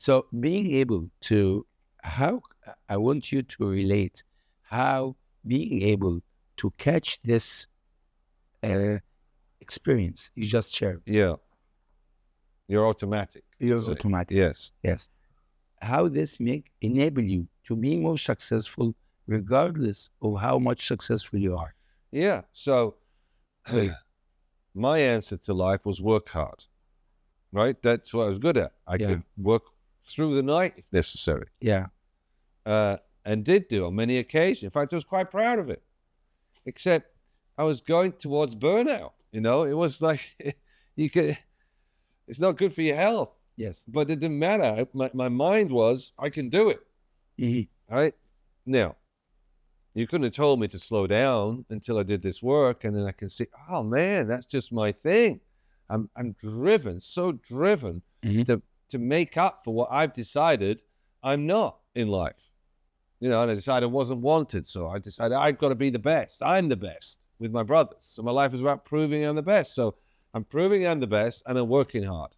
So being able to, how I want you to relate how being able to catch this experience you just shared. Yeah. You're automatic. You're So, automatic. yes. Yes. How this enable you to be more successful regardless of how much successful you are. Yeah. So my answer to life was work hard, right? That's what I was good at. I could work through the night if necessary. Yeah. And did do on many occasions. In fact, I was quite proud of it, except I was going towards burnout. It was like, it's not good for your health. Yes. But it didn't matter. My mind was, I can do it. Mm-hmm. Right? Now, you couldn't have told me to slow down until I did this work, and then I can see, oh man, that's just my thing. I'm driven, so driven to make up for what I've decided I'm not in life. And I decided I wasn't wanted, so I decided I've got to be the best. I'm the best with my brothers. So my life is about proving I'm the best. So I'm proving I'm the best, and I'm working hard.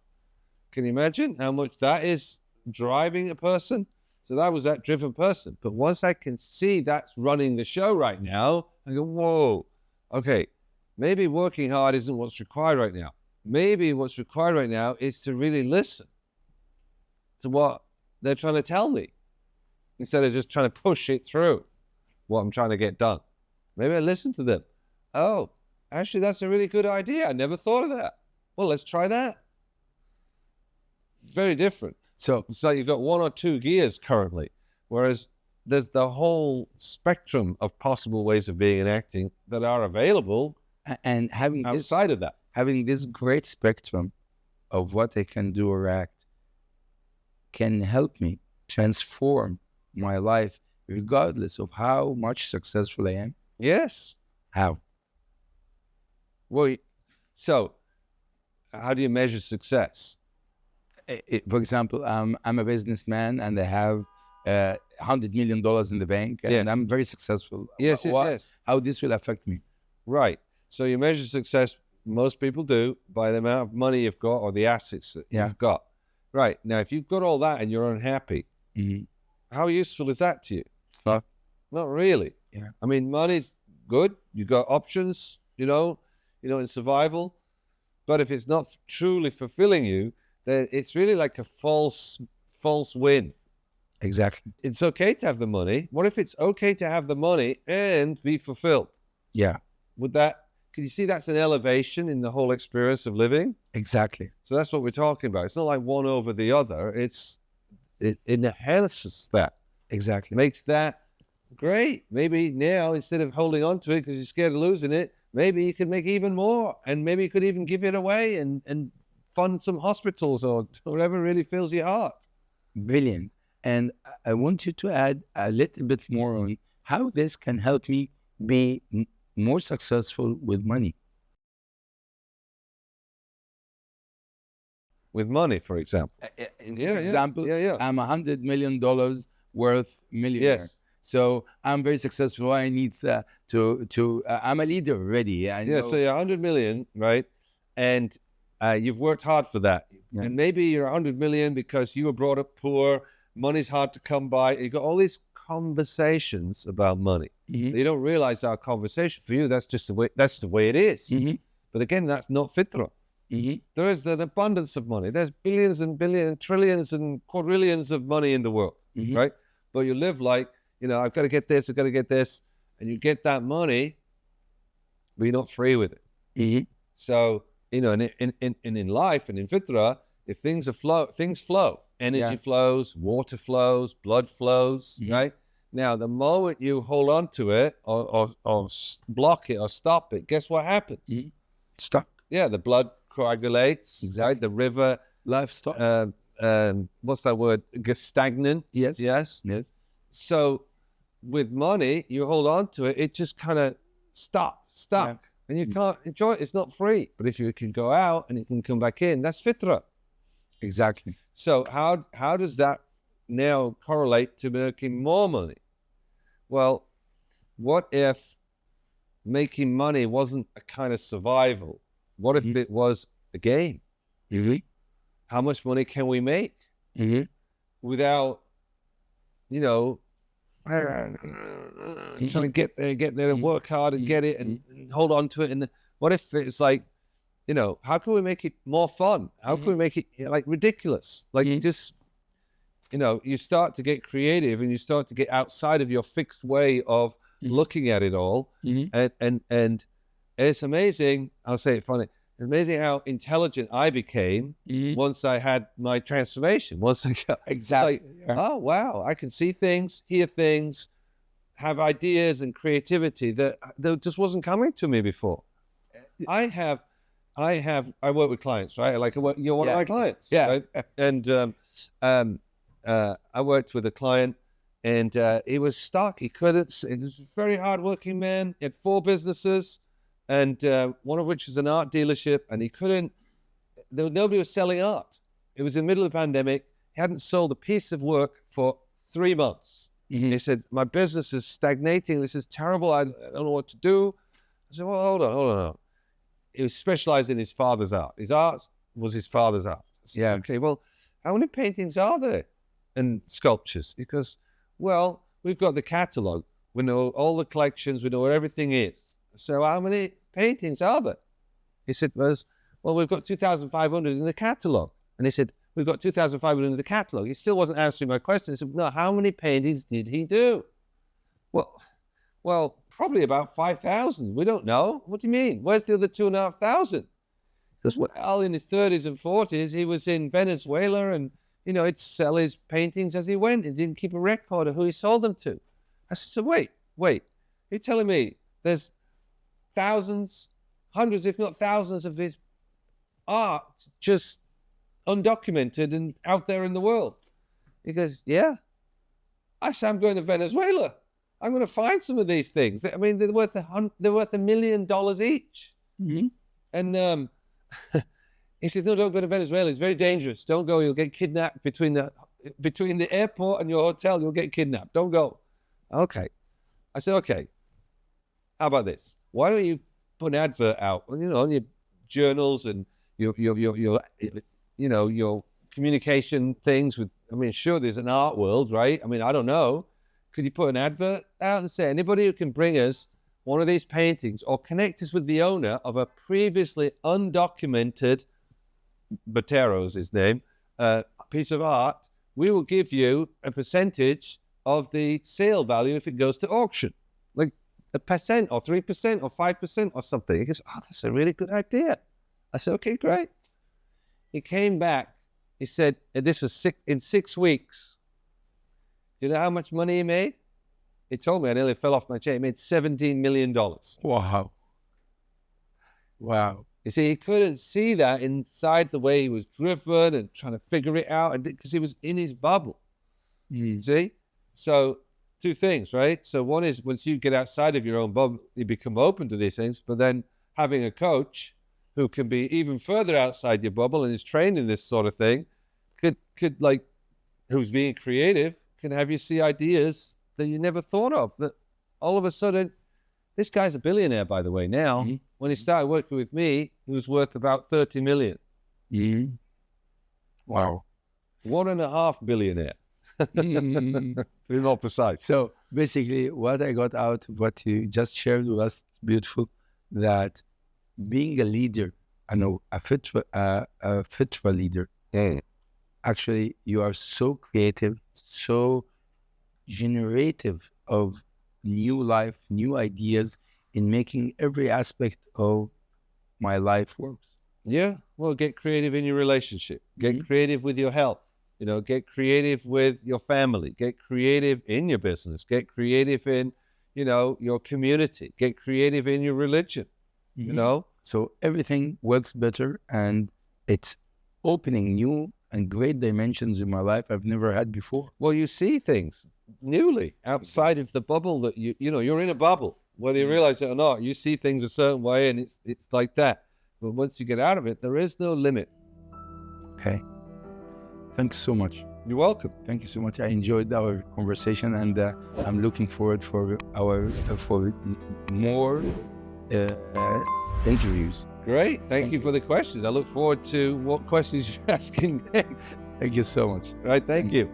Can you imagine how much that is driving a person? So that was that driven person. But once I can see that's running the show right now, I go, whoa, okay, maybe working hard isn't what's required right now. Maybe what's required right now is to really listen to what they're trying to tell me instead of just trying to push it through what I'm trying to get done. Maybe I listen to them. Oh, actually, that's a really good idea. I never thought of that. Well, let's try that. Very different. So it's like you've got one or two gears currently, whereas there's the whole spectrum of possible ways of being and acting that are available, and having outside of that. Having this great spectrum of what I can do or act can help me transform my life regardless of how much successful I am. Yes. How? Well, so how do you measure success? For example, I'm a businessman and I have $100 million in the bank, and I'm very successful. Yes. How this will affect me? Right. So you measure success, most people do, by the amount of money you've got or the assets that you've got. Right. Now, if you've got all that and you're unhappy, how useful is that to you? It's not. Not really. Yeah. I mean, money's good. You've got options, in survival. But if it's not truly fulfilling you, then it's really like a false win. Exactly. It's okay to have the money. What if it's okay to have the money and be fulfilled? Yeah. Could you see that's an elevation in the whole experience of living? Exactly. So that's what we're talking about. It's not like one over the other. It enhances that. Exactly. Makes that great. Maybe now, instead of holding on to it because you're scared of losing it, maybe you could make even more, and maybe you could even give it away and fund some hospitals or whatever really fills your heart. Brilliant. And I want you to add a little bit more on how this can help me be more successful with money. With money, for example. In this example, I'm $100 million worth millionaire. Yes. So I'm very successful. I need I'm a leader already. So you're 100 million, right? And you've worked hard for that. Yeah. And maybe you're 100 million because you were brought up poor, money's hard to come by. You've got all these conversations about money. You don't realize our conversation for you, that's the way it is. But again, that's not fitra. There is an abundance of money. There's billions and billions, trillions and quadrillions of money in the world, right? But you live like, I've got to get this, and you get that money, but you're not free with it. So, and in life and in fitra, if things flow, energy flows, water flows, blood flows, right? Now, the moment you hold on to it or block it or stop it, guess what happens? Stop. Yeah, the blood coagulates. Exactly. Right? The river. Life stops. What's that word? Stagnant. Yes. So with money, you hold on to it, it just kind of stuck. And you can't enjoy it. It's not free. But if you can go out and it can come back in, that's fitra. Exactly. So how does that now correlate to making more money? Well, what if making money wasn't a kind of survival? What if it was a game? How much money can we make? without, you know, trying to get there and work hard and get it and hold on to it. And what if it's like, you know, how can we make it more fun? How can we make it like ridiculous? Like just, you know, you start to get creative and you start to get outside of your fixed way of looking at it all. And it's amazing. I'll say it funny. It's amazing how intelligent I became once I had my transformation. Once I got Exactly. like, oh wow, I can see things, hear things, have ideas and creativity that just wasn't coming to me before. I work with clients, right? Like you're one of my clients, right? And I worked with a client, and he was stuck. He couldn't. He was a very hardworking man. He had 4 businesses, and one of which was an art dealership, and he couldn't. Nobody was selling art. It was in the middle of the pandemic. He hadn't sold a piece of work for 3 months. He said, "My business is stagnating. This is terrible. I don't know what to do." I said, "Well, hold on. He was specialized in his father's art. His art was his father's art." Said, okay, well, how many paintings are there and sculptures? He goes, well, we've got the catalog. We know all the collections. We know where everything is. So how many paintings are there? He said, well, we've got 2,500 in the catalog. And he said, we've got 2,500 in the catalog. He still wasn't answering my question. He said, no, how many paintings did he do? Well, probably about 5,000. We don't know. What do you mean? Where's the other 2,500? Because well, in his 30s and 40s, he was in Venezuela, and you know, he'd sell his paintings as he went. He didn't keep a record of who he sold them to. I said, so wait. You're telling me there's thousands, hundreds, if not thousands of his art just undocumented and out there in the world? He goes, yeah. I said, I'm going to Venezuela. I'm going to find some of these things. I mean, they're worth $1 million each. And he says, no, don't go to Venezuela. It's very dangerous. Don't go. You'll get kidnapped between the airport and your hotel. You'll get kidnapped. Don't go. Okay. I said, okay. How about this? Why don't you put an advert out, you know, on your journals and your communication things with, I mean, sure, there's an art world, right? I mean, I don't know. Could you put an advert out and say, anybody who can bring us one of these paintings or connect us with the owner of a previously undocumented, Botero's his name, piece of art, we will give you a percentage of the sale value if it goes to auction, like 1% or 3% or 5% or something. He goes, oh, that's a really good idea. I said, okay, great. He came back. He said, and this was in 6 weeks. Do you know how much money he made? He told me, I nearly fell off my chair. He made $17 million. Wow. You see, he couldn't see that inside the way he was driven and trying to figure it out, because he was in his bubble. See? So 2 things, right? So one is, once you get outside of your own bubble, you become open to these things. But then having a coach who can be even further outside your bubble and is trained in this sort of thing, could like, who's being creative, can have you see ideas that you never thought of. That all of a sudden, this guy's a billionaire, by the way, now. When he started working with me, he was worth about 30 million. Wow. 1.5 billionaire. To be more precise. So basically, what I got out of what you just shared with us, it's beautiful, that being a leader, I know a fitra leader, actually, you are so creative, so generative of new life, new ideas in making every aspect of my life works. Yeah, well, get creative in your relationship. Get creative with your health. You know, get creative with your family. Get creative in your business. Get creative in, you know, your community. Get creative in your religion. You know? So everything works better, and it's opening new and great dimensions in my life I've never had before. Well, you see things newly outside of the bubble that you know, you're in a bubble. Whether you realize it or not, you see things a certain way, and it's like that. But once you get out of it, there is no limit. Okay. Thanks so much. You're welcome. Thank you so much. I enjoyed our conversation, and I'm looking forward for more interviews. Great. Thank you for the questions. I look forward to what questions you're asking next. Thank you so much. All right. Thank you.